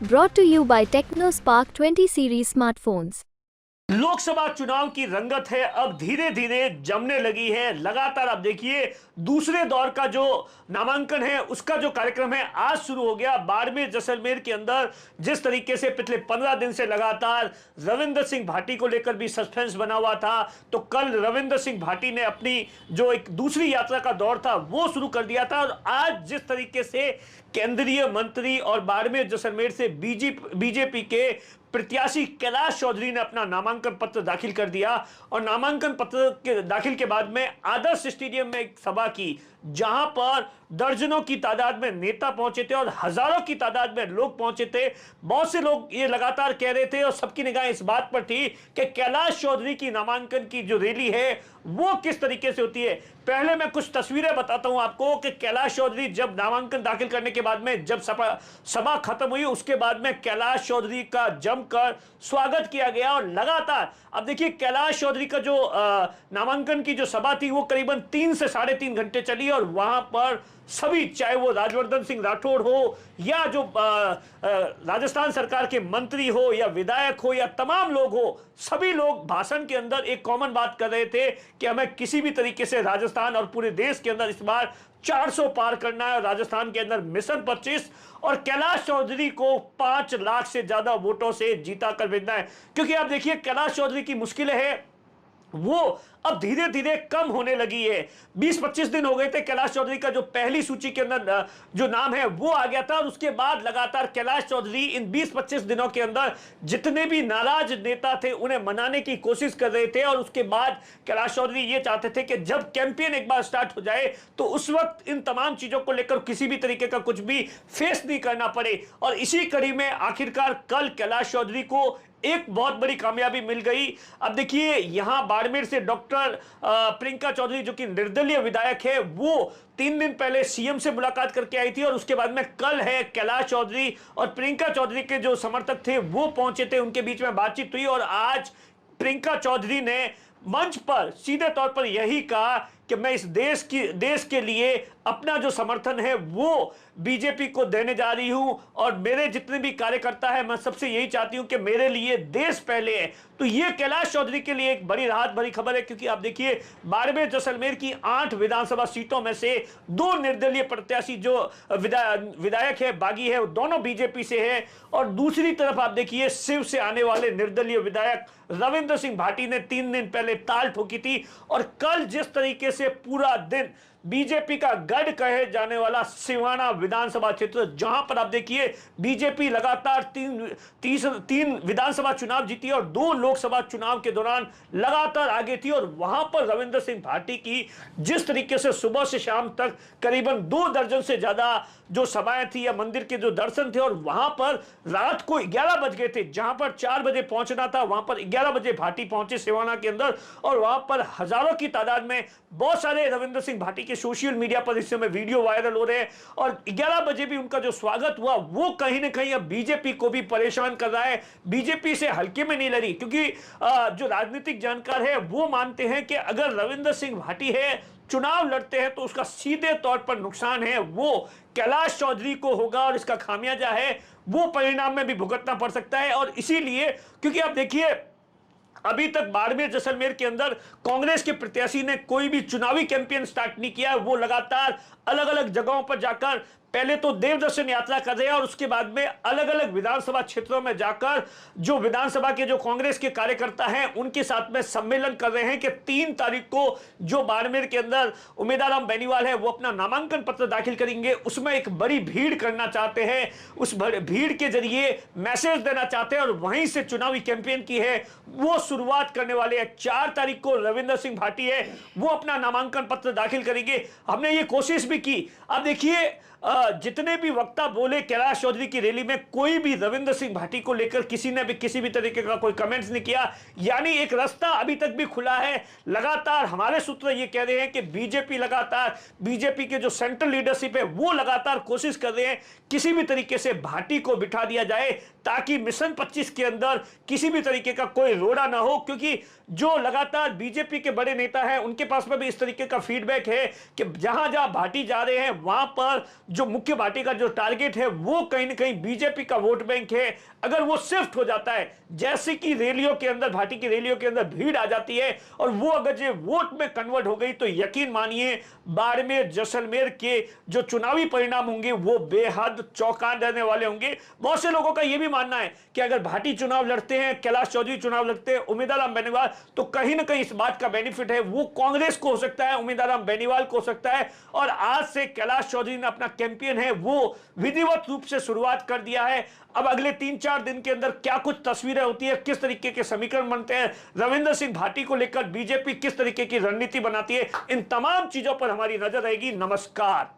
Brought to you by TechnoSpark 20 series smartphones. Lok Sabha चुनाव की रंगत है अब धीरे धीरे जमने लगी है। लगातार आप देखिए दूसरे दौर का जो नामांकन है उसका जो कार्यक्रम है आज शुरू हो गया। बाड़मेर जैसलमेर के अंदर जिस तरीके से पिछले 15 दिन से लगातार रविंद्र सिंह भाटी को लेकर भी सस्पेंस बना हुआ था, तो कल रविंद्र सिंह भाटी ने अपनी जो एक दूसरी यात्रा का दौर था वो शुरू कर दिया था। और आज जिस तरीके से केंद्रीय मंत्री और बाड़मेर जैसलमेर से बीजेपी के प्रत्याशी कैलाश चौधरी ने अपना नामांकन पत्र दाखिल कर दिया और नामांकन पत्र के दाखिल के बाद में आदर्श स्टेडियम में एक सभा की, जहां पर दर्जनों की तादाद में नेता पहुंचे थे और हजारों की तादाद में लोग पहुंचे थे। बहुत से लोग ये लगातार कह रहे थे और सबकी निगाहें इस बात पर थी कि कैलाश चौधरी की नामांकन की जो रैली है वो किस तरीके से होती है। पहले मैं कुछ तस्वीरें बताता हूं आपको कि कैलाश चौधरी जब नामांकन दाखिल करने के बाद में जब सभा खत्म हुई उसके बाद में कैलाश चौधरी का जमकर स्वागत किया गया। और लगातार अब देखिए कैलाश चौधरी का जो नामांकन की जो सभा थी वो करीबन 3 से 3.5 घंटे चली और वहां पर सभी, चाहे वो राजवर्धन सिंह राठौड़ हो या जो राजस्थान सरकार के मंत्री हो या विधायक हो या तमाम लोग हो, सभी लोग भाषण के अंदर एक कॉमन बात कर रहे थे कि हमें किसी भी तरीके से राजस्थान और पूरे देश के अंदर इस बार 400 पार करना है। राजस्थान के अंदर मिशन 25 और कैलाश चौधरी को 5 लाख से ज्यादा वोटों से जीता कर भेजना है। क्योंकि आप देखिए कैलाश चौधरी की मुश्किलें हैं वो अब धीरे धीरे कम होने लगी है। 20-25 दिन हो गए थे कैलाश चौधरी का जो पहली सूची के अंदर जो नाम है वो आ गया था और उसके बाद लगातार कैलाश चौधरी इन 20-25 दिनों के अंदर जितने भी नाराज नेता थे उन्हें मनाने की कोशिश कर रहे थे। और उसके बाद कैलाश चौधरी ये चाहते थे कि जब कैंपेन एक बार स्टार्ट हो जाए तो उस वक्त इन तमाम चीजों को लेकर किसी भी तरीके का कुछ भी फेस नहीं करना पड़े। और इसी कड़ी में आखिरकार कल कैलाश चौधरी को एक बहुत बड़ी कामयाबी मिल गई। अब देखिए यहां बाड़मेर से डॉक्टर प्रियंका चौधरी जो कि निर्दलीय विधायक है वो 3 दिन पहले सीएम से मुलाकात करके आई थी और उसके बाद में कल है कैलाश चौधरी और प्रियंका चौधरी के जो समर्थक थे वो पहुंचे थे, उनके बीच में बातचीत हुई और आज प्रियंका चौधरी ने मंच पर सीधे तौर पर यही कहा कि मैं इस देश के लिए अपना जो समर्थन है वो बीजेपी को देने जा रही हूं और मेरे जितने भी कार्यकर्ता है मैं सबसे यही चाहती हूं कि मेरे लिए देश पहले है। तो ये कैलाश चौधरी के लिए एक बड़ी राहत भरी खबर है, क्योंकि आप देखिए बाड़मेर जैसलमेर की 8 विधानसभा सीटों में से 2 निर्दलीय प्रत्याशी जो विधायक है बागी है वो दोनों बीजेपी से है और दूसरी तरफ आप देखिए शिव से आने वाले निर्दलीय विधायक रविंद्र सिंह भाटी ने 3 दिन पहले ताल ठोकी थी। और कल जिस तरीके से पूरा दिन बीजेपी का गढ़ कहे जाने वाला सिवाना विधानसभा क्षेत्र, जहां पर आप देखिए बीजेपी लगातार 3 विधानसभा चुनाव जीती और 2 लोकसभा चुनाव के दौरान लगातार आगे थी। और वहां पर रविंद्र सिंह भाटी की जिस तरीके से सुबह से शाम तक करीबन 2 दर्जन से ज्यादा जो सभाएं थी या मंदिर के जो दर्शन थे और वहां पर रात को 11 बज गए थे, जहां पर 4 बजे पहुंचना था वहां पर 11 बजे भाटी पहुंचे सिवाना के अंदर और वहां पर हजारों की तादाद में बहुत सारे रविंद्र सिंह भाटी के सोशल मीडिया पर इस समय वीडियो वायरल हो रहे हैं और 11 बजे भी उनका जो स्वागत हुआ वो कहीं ना कहीं अब बीजेपी को भी परेशान कर रहा है। बीजेपी से हल्के में नहीं लड़ी, क्योंकि जो राजनीतिक जानकार है वो मानते हैं कि अगर रविंद्र सिंह भाटी है चुनाव लड़ते हैं तो उसका सीधे तौर पर नुकसान है वो कैलाश चौधरी को होगा और इसका खामियाजा है वो परिणाम में भी भुगतना पड़ सकता है। और इसीलिए क्योंकि आप देखिए अभी तक बाड़मेर जैसलमेर के अंदर कांग्रेस के प्रत्याशी ने कोई भी चुनावी कैंपेन स्टार्ट नहीं किया, वो लगातार अलग अलग जगहों पर जाकर पहले तो देवदर्शन यात्रा कर रहे हैं और उसके बाद में अलग अलग विधानसभा क्षेत्रों में जाकर जो विधानसभा के जो कांग्रेस के कार्यकर्ता हैं उनके साथ में सम्मेलन कर रहे हैं कि 3 तारीख को जो बाड़मेर के अंदर उमेदवार बेनीवाल है वो अपना नामांकन पत्र दाखिल करेंगे, उसमें एक बड़ी भीड़ करना चाहते हैं, उस भीड़ के जरिए मैसेज देना चाहते हैं और वहीं से चुनावी कैंपेन की है वो शुरुआत करने वाले हैं। 4 तारीख को रविंद्र सिंह भाटी है वो अपना नामांकन पत्र दाखिल करेंगे। हमने ये कोशिश भी की। अब देखिए जितने भी वक्ता बोले कैलाश चौधरी की रैली में कोई भी रविंद्र सिंह भाटी को लेकर किसी ने भी किसी भी तरीके का कोई कमेंट्स नहीं किया, यानी एक रास्ता अभी तक भी खुला है। लगातार हमारे सूत्र ये कह रहे हैं कि बीजेपी के जो सेंट्रल लीडरशिप है वो लगातार कोशिश कर रहे हैं किसी भी तरीके से भाटी को बिठा दिया जाए ताकि मिशन 25 के अंदर किसी भी तरीके का कोई रोड़ा ना हो, क्योंकि जो लगातार बीजेपी के बड़े नेता हैं उनके पास में भी इस तरीके का फीडबैक है कि जहां जहां भाटी जा रहे हैं वहां पर जो मुख्य पार्टी का जो टारगेट है वो कहीं ना कहीं बीजेपी का वोट बैंक है, अगर वो शिफ्ट हो जाता है, जैसे कि रैलियों के अंदर, पार्टी की रैलियों के अंदर भीड़ आ जाती है और वो अगर ये वोट में कन्वर्ट हो गई, तो यकीन मानिए बाड़मेर जैसलमेर के जो चुनावी परिणाम होंगे वो बेहद चौंका देने वाले होंगे। बहुत से लोगों का यह भी मानना है कि अगर भाटी चुनाव लड़ते हैं, कैलाश चौधरी चुनाव लड़ते हैं, उम्मीदवार राम बेनीवाल, तो कहीं ना कहीं इस बात का बेनिफिट है वो कांग्रेस को हो सकता है, उम्मीदवार राम बेनीवाल को हो सकता है। और आज से कैलाश चौधरी ने अपना कैंपेन है वो विधिवत रूप से शुरुआत कर दिया है। अब अगले 3-4 दिन के अंदर क्या कुछ तस्वीरें होती है, किस तरीके के समीकरण बनते हैं, रविंद्र सिंह भाटी को लेकर बीजेपी किस तरीके की रणनीति बनाती है, इन तमाम चीजों पर हमारी नजर रहेगी। नमस्कार।